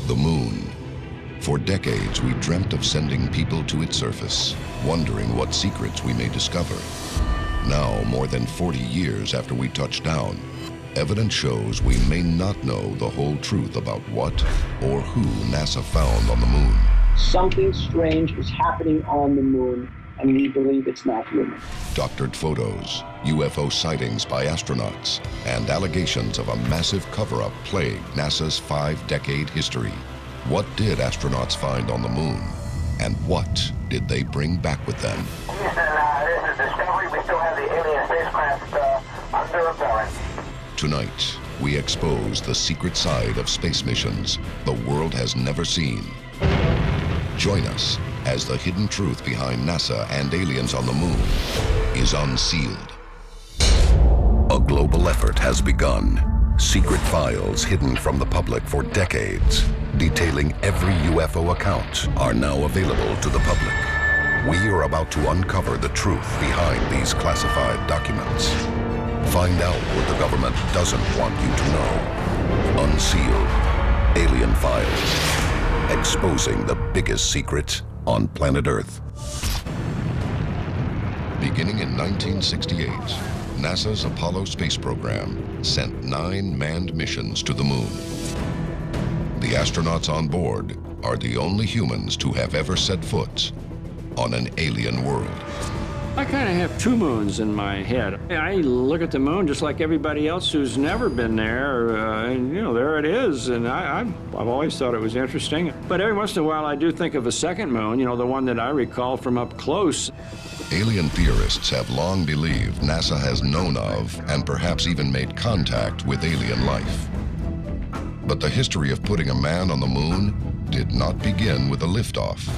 The moon. For decades, we dreamt of sending people to its surface, wondering what secrets we may discover. Now, more than 40 years after we touched down, evidence shows we may not know the whole truth about what or who NASA found on the moon. Something strange is happening on the moon, and we believe it's not human. Doctored photos, UFO sightings by astronauts, and allegations of a massive cover-up plague NASA's 5-decade history. What did astronauts find on the moon? And what did they bring back with them? Houston, this is Discovery. We still have the alien spacecraft under repelling. Tonight, we expose the secret side of space missions the world has never seen. Join us as the hidden truth behind NASA and aliens on the moon is unsealed. A global effort has begun. Secret files hidden from the public for decades, detailing every UFO account, are now available to the public. We are about to uncover the truth behind these classified documents. Find out what the government doesn't want you to know. Unsealed. Alien Files. Exposing the biggest secret on planet Earth. Beginning in 1968, NASA's Apollo space program sent 9 manned missions to the moon. The astronauts on board are the only humans to have ever set foot on an alien world. I kind of have 2 moons in my head. I look at the moon just like everybody else who's never been there, and there it is. And I've always thought it was interesting. But every once in a while, I do think of a second moon, the one that I recall from up close. Alien theorists have long believed NASA has known of and perhaps even made contact with alien life. But the history of putting a man on the moon did not begin with a liftoff.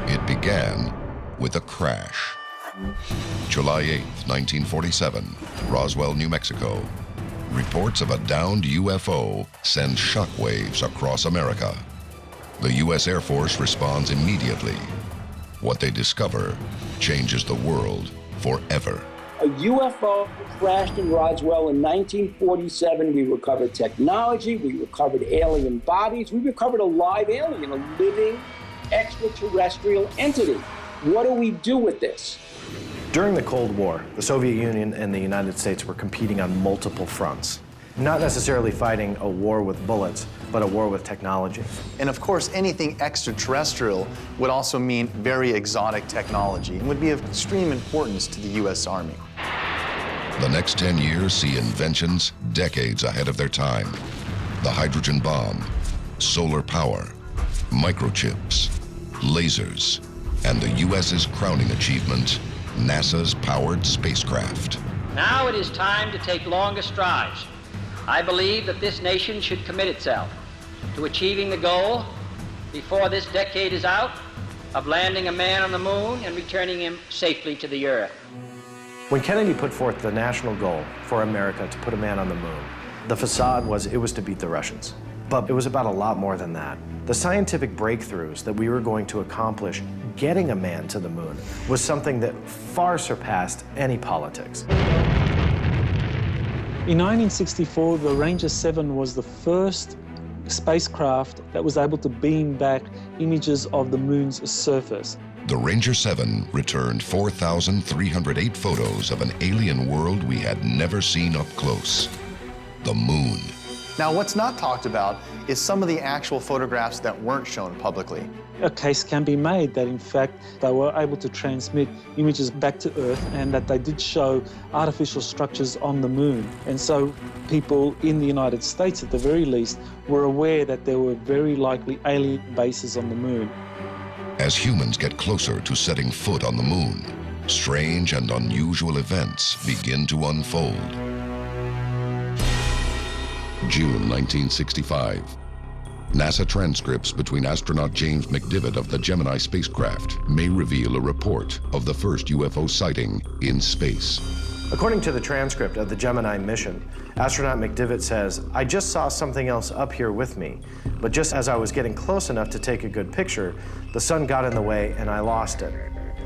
It began with a crash. July 8, 1947, Roswell, New Mexico. Reports of a downed UFO send shockwaves across America. The U.S. Air Force responds immediately. What they discover changes the world forever. A UFO crashed in Roswell in 1947. We recovered technology, we recovered alien bodies, we recovered a live alien, a living extraterrestrial entity. What do we do with this? During the Cold War, the Soviet Union and the United States were competing on multiple fronts. Not necessarily fighting a war with bullets, but a war with technology. And of course, anything extraterrestrial would also mean very exotic technology and would be of extreme importance to the U.S. Army. The next 10 years see inventions decades ahead of their time. The hydrogen bomb, solar power, microchips, lasers, and the U.S.'s crowning achievement, NASA's powered spacecraft. Now it is time to take longer strides. I believe that this nation should commit itself to achieving the goal, before this decade is out, of landing a man on the moon and returning him safely to the Earth. When Kennedy put forth the national goal for America to put a man on the moon, the facade was it was to beat the Russians. But it was about a lot more than that. The scientific breakthroughs that we were going to accomplish getting a man to the moon was something that far surpassed any politics. In 1964, the Ranger 7 was the first spacecraft that was able to beam back images of the moon's surface. The Ranger 7 returned 4,308 photos of an alien world we had never seen up close, the moon. Now, what's not talked about is some of the actual photographs that weren't shown publicly. A case can be made that, in fact, they were able to transmit images back to Earth and that they did show artificial structures on the moon. And so people in the United States, at the very least, were aware that there were very likely alien bases on the moon. As humans get closer to setting foot on the moon, strange and unusual events begin to unfold. June 1965. NASA transcripts between astronaut James McDivitt of the Gemini spacecraft may reveal a report of the first UFO sighting in space. According to the transcript of the Gemini mission, astronaut McDivitt says, "I just saw something else up here with me, but just as I was getting close enough to take a good picture, the sun got in the way and I lost it.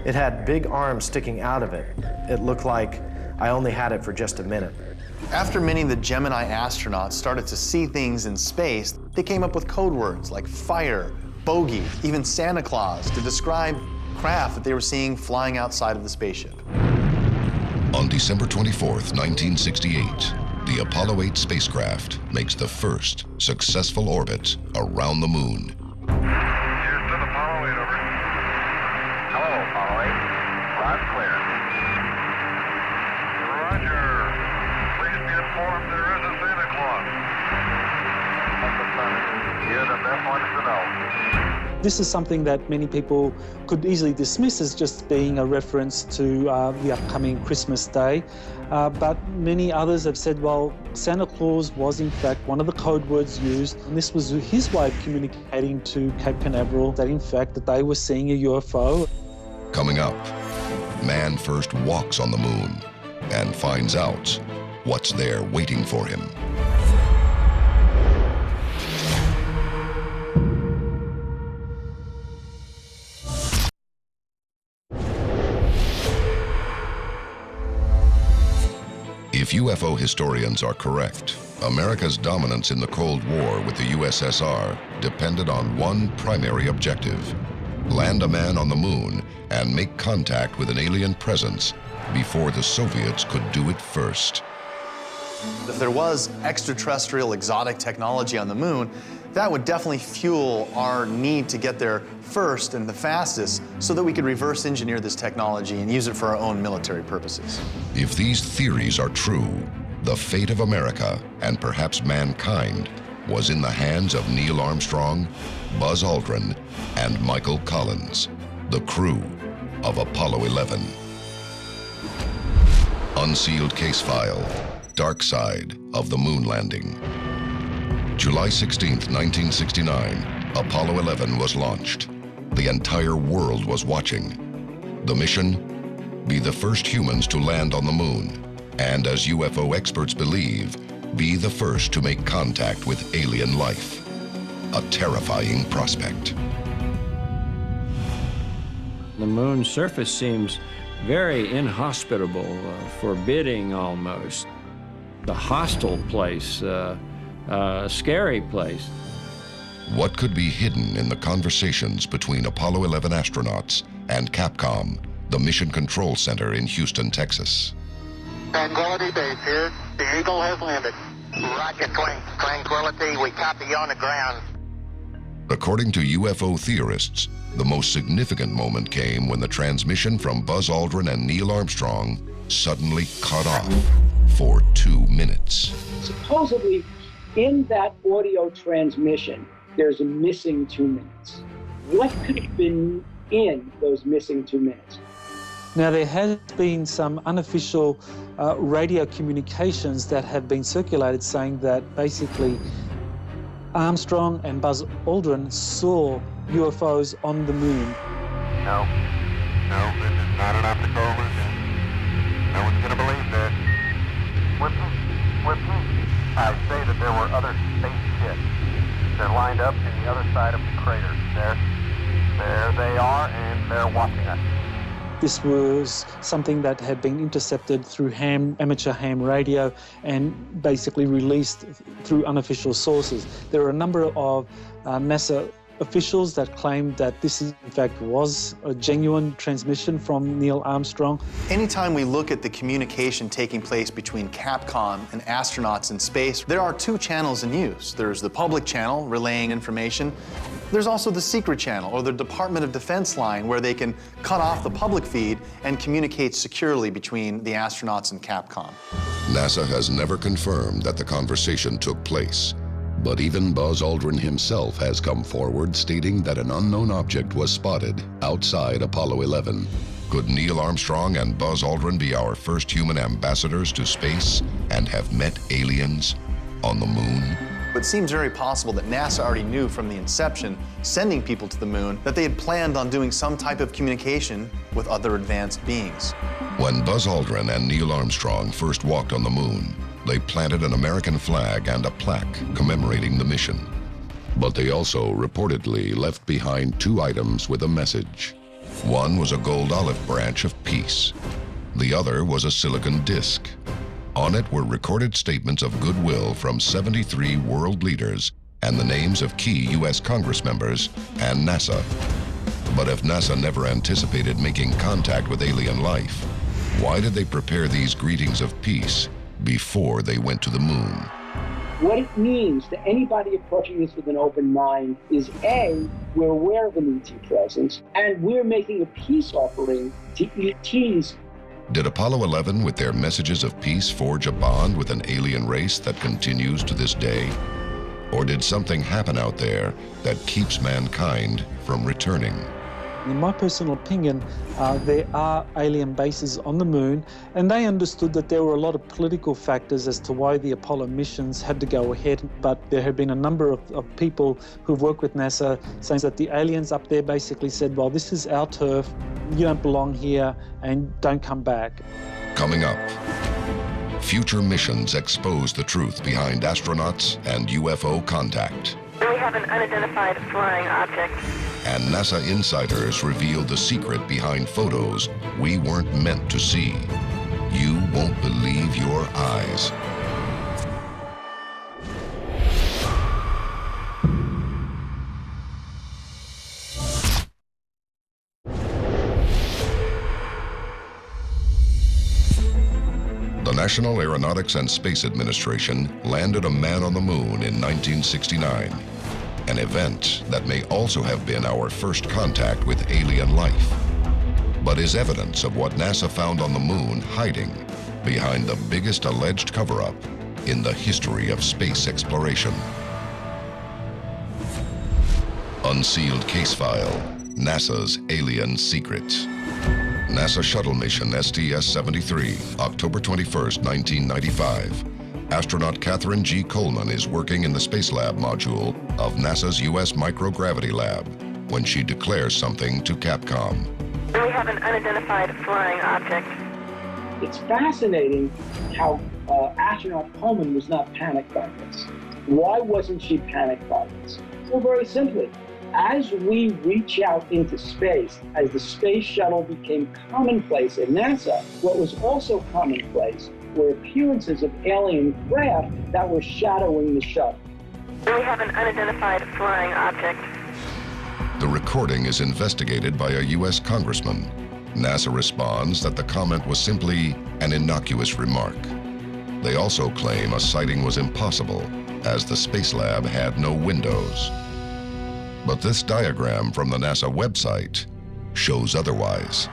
It had big arms sticking out of it. It looked like I only had it for just a minute." After many of the Gemini astronauts started to see things in space, they came up with code words like fire, bogey, even Santa Claus to describe craft that they were seeing flying outside of the spaceship. On December 24th, 1968, the Apollo 8 spacecraft makes the first successful orbit around the moon. Houston, Apollo 8, over. Hello, Apollo 8. Loud and clear. Roger. Please be informed there is a Santa Claus. You're the best ones to know. This is something that many people could easily dismiss as just being a reference to the upcoming Christmas Day. But many others have said, well, Santa Claus was in fact one of the code words used, and this was his way of communicating to Cape Canaveral that in fact that they were seeing a UFO. Coming up, man first walks on the moon and finds out what's there waiting for him. If UFO historians are correct, America's dominance in the Cold War with the USSR depended on one primary objective: land a man on the moon and make contact with an alien presence before the Soviets could do it first. If there was extraterrestrial exotic technology on the moon, that would definitely fuel our need to get there first and the fastest so that we could reverse engineer this technology and use it for our own military purposes. If these theories are true, the fate of America and perhaps mankind was in the hands of Neil Armstrong, Buzz Aldrin, and Michael Collins, the crew of Apollo 11. Unsealed case file, Dark Side of the Moon Landing. July 16, 1969, Apollo 11 was launched. The entire world was watching. The mission? Be the first humans to land on the moon, and as UFO experts believe, be the first to make contact with alien life. A terrifying prospect. The moon's surface seems very inhospitable, forbidding almost. A hostile place, a scary place. What could be hidden in the conversations between Apollo 11 astronauts and Capcom, the Mission Control Center in Houston, Texas? Tranquility Base here. The Eagle has landed. Roger, Tranquility. We copy you on the ground. According to UFO theorists, the most significant moment came when the transmission from Buzz Aldrin and Neil Armstrong suddenly cut off for 2 minutes. Supposedly, in that audio transmission, there's a missing 2 minutes. What could have been in those missing 2 minutes? Now, there has been some unofficial radio communications that have been circulated saying that basically Armstrong and Buzz Aldrin saw UFOs on the moon. No, this is not an optical illusion. No one's going to believe this. With me, I say that there were other spaceships. They're lined up in the other side of the crater. There they are, and they're watching us. This was something that had been intercepted through amateur ham radio and basically released through unofficial sources. There are a number of NASA officials that claimed that this in fact was a genuine transmission from Neil Armstrong. Anytime we look at the communication taking place between Capcom and astronauts in space, there are 2 channels in use. There's the public channel relaying information. There's also the secret channel, or the Department of Defense line, where they can cut off the public feed and communicate securely between the astronauts and Capcom. NASA has never confirmed that the conversation took place, but even Buzz Aldrin himself has come forward stating that an unknown object was spotted outside Apollo 11. Could Neil Armstrong and Buzz Aldrin be our first human ambassadors to space and have met aliens on the moon? It seems very possible that NASA already knew from the inception, sending people to the moon, that they had planned on doing some type of communication with other advanced beings. When Buzz Aldrin and Neil Armstrong first walked on the moon, they planted an American flag and a plaque commemorating the mission. But they also reportedly left behind 2 items with a message. One was a gold olive branch of peace. The other was a silicon disc. On it were recorded statements of goodwill from 73 world leaders and the names of key U.S. Congress members and NASA. But if NASA never anticipated making contact with alien life, why did they prepare these greetings of peace before they went to the moon? What it means to anybody approaching this with an open mind is A, we're aware of an ET presence, and we're making a peace offering to ETs. Did Apollo 11 with their messages of peace forge a bond with an alien race that continues to this day? Or did something happen out there that keeps mankind from returning? In my personal opinion, there are alien bases on the moon, and they understood that there were a lot of political factors as to why the Apollo missions had to go ahead, but there have been a number of people who've worked with NASA saying that the aliens up there basically said, well, this is our turf, you don't belong here, and don't come back. Coming up, future missions expose the truth behind astronauts and UFO contact. We have an unidentified flying object. And NASA insiders revealed the secret behind photos we weren't meant to see. You won't believe your eyes. The National Aeronautics and Space Administration landed a man on the moon in 1969. An event that may also have been our first contact with alien life, but is evidence of what NASA found on the moon hiding behind the biggest alleged cover-up in the history of space exploration. Unsealed Case File, NASA's Alien Secrets. NASA Shuttle Mission STS-73, October 21st, 1995. Astronaut Catherine G. Coleman is working in the Space Lab module of NASA's U.S. Microgravity Lab when she declares something to Capcom. We have an unidentified flying object. It's fascinating how astronaut Coleman was not panicked by this. Why wasn't she panicked by this? Well, very simply, as we reach out into space, as the space shuttle became commonplace at NASA, what was also commonplace were appearances of alien craft that were shadowing the shuttle. We have an unidentified flying object. The recording is investigated by a U.S. congressman. NASA responds that the comment was simply an innocuous remark. They also claim a sighting was impossible, as the Space Lab had no windows. But this diagram from the NASA website shows otherwise.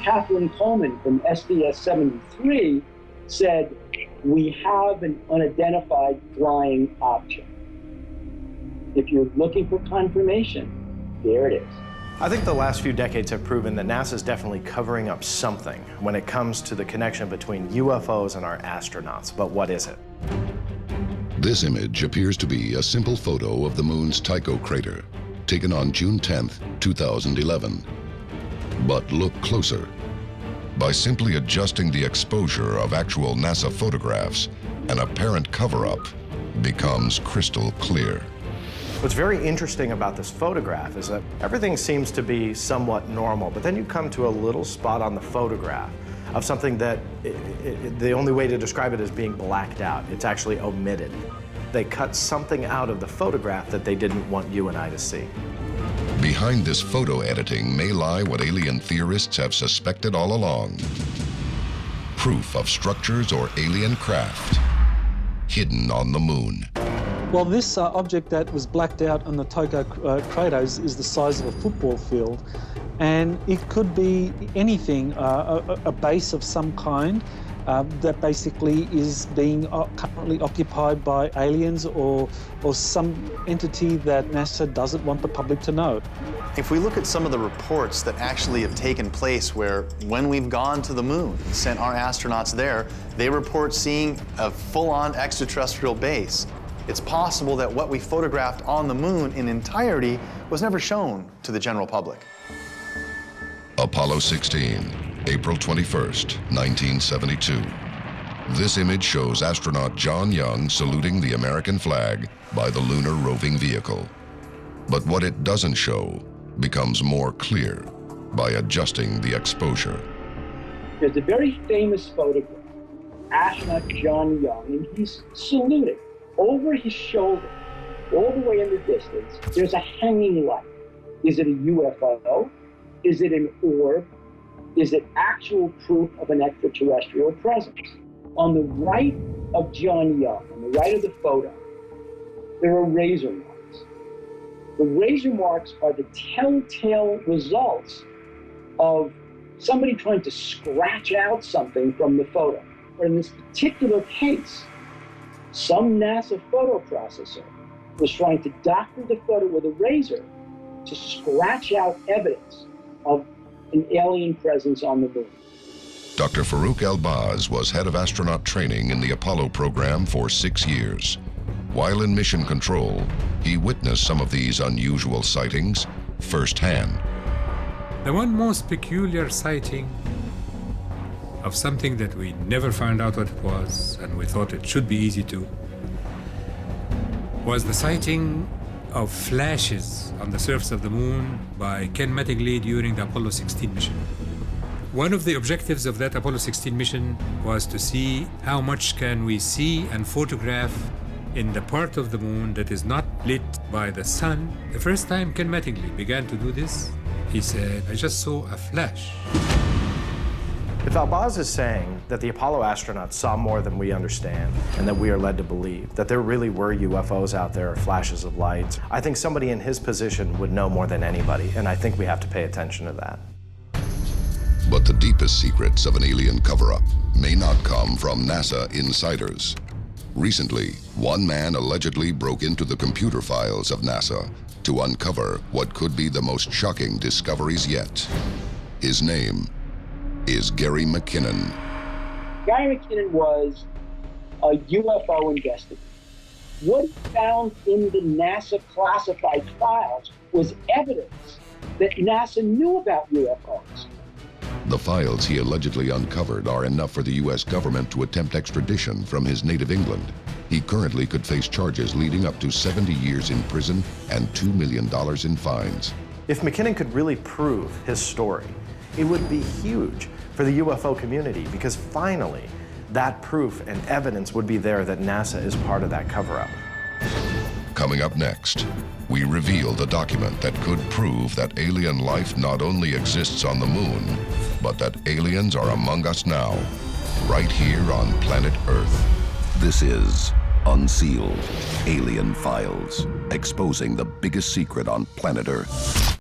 Catherine Coleman from SDS-73 said, we have an unidentified flying object. If you're looking for confirmation, there it is. I think the last few decades have proven that NASA is definitely covering up something when it comes to the connection between UFOs and our astronauts. But what is it? This image appears to be a simple photo of the moon's Tycho crater, taken on June 10th, 2011. But look closer. By simply adjusting the exposure of actual NASA photographs, an apparent cover-up becomes crystal clear. What's very interesting about this photograph is that everything seems to be somewhat normal, but then you come to a little spot on the photograph of something that the only way to describe it is being blacked out. It's actually omitted. They cut something out of the photograph that they didn't want you and I to see. Behind this photo editing may lie what alien theorists have suspected all along. Proof of structures or alien craft hidden on the moon. Well, this object that was blacked out on the Tycho crater is the size of a football field, and it could be anything, a base of some kind that basically is being currently occupied by aliens or some entity that NASA doesn't want the public to know. If we look at some of the reports that actually have taken place where when we've gone to the moon, sent our astronauts there, they report seeing a full-on extraterrestrial base. It's possible that what we photographed on the moon in entirety was never shown to the general public. Apollo 16, April 21st, 1972. This image shows astronaut John Young saluting the American flag by the lunar roving vehicle. But what it doesn't show becomes more clear by adjusting the exposure. There's a very famous photograph astronaut John Young, and he's saluting. Over his shoulder, all the way in the distance, there's a hanging light. Is it a UFO? Is it an orb? Is it actual proof of an extraterrestrial presence? On the right of John Young, on the right of the photo, there are razor marks. The razor marks are the telltale results of somebody trying to scratch out something from the photo. But in this particular case, some NASA photo processor was trying to doctor the photo with a razor to scratch out evidence of an alien presence on the moon. Dr. Farouk El-Baz was head of astronaut training in the Apollo program for 6 years. While in mission control, he witnessed some of these unusual sightings firsthand. The one most peculiar sighting of something that we never found out what it was, and we thought it should be easy to, was the sighting of flashes on the surface of the moon by Ken Mattingly during the Apollo 16 mission. One of the objectives of that Apollo 16 mission was to see how much can we see and photograph in the part of the moon that is not lit by the sun. The first time Ken Mattingly began to do this, he said, "I just saw a flash." If El-Baz is saying that the Apollo astronauts saw more than we understand, and that we are led to believe that there really were UFOs out there, or flashes of lights, I think somebody in his position would know more than anybody, and I think we have to pay attention to that. But the deepest secrets of an alien cover-up may not come from NASA insiders. Recently, one man allegedly broke into the computer files of NASA to uncover what could be the most shocking discoveries yet. His name is Gary McKinnon. Gary McKinnon was a UFO investigator. What he found in the NASA classified files was evidence that NASA knew about UFOs. The files he allegedly uncovered are enough for the U.S. government to attempt extradition from his native England. He currently could face charges leading up to 70 years in prison and $2 million in fines. If McKinnon could really prove his story, it would be huge for the UFO community, because finally, that proof and evidence would be there that NASA is part of that cover-up. Coming up next, we reveal the document that could prove that alien life not only exists on the moon, but that aliens are among us now, right here on planet Earth. This is Unsealed, Alien Files, exposing the biggest secret on planet Earth.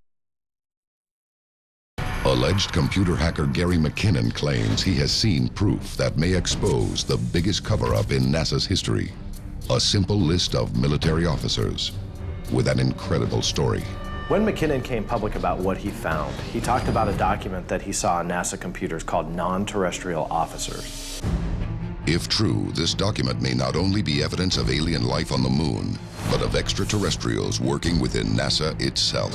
Alleged computer hacker Gary McKinnon claims he has seen proof that may expose the biggest cover-up in NASA's history. A simple list of military officers with an incredible story. When McKinnon came public about what he found, he talked about a document that he saw on NASA computers called non-terrestrial officers. If true, this document may not only be evidence of alien life on the moon, but of extraterrestrials working within NASA itself.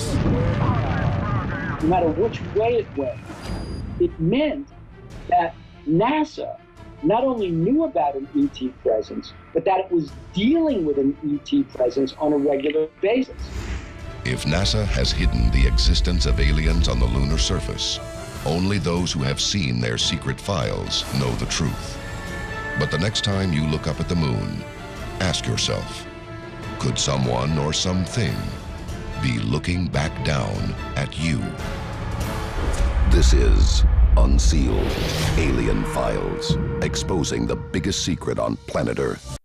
No matter which way it went, it meant that NASA not only knew about an ET presence, but that it was dealing with an ET presence on a regular basis. If NASA has hidden the existence of aliens on the lunar surface, only those who have seen their secret files know the truth. But the next time you look up at the moon, ask yourself, could someone or something be looking back down at you? This is Unsealed, Alien Files, exposing the biggest secret on planet Earth.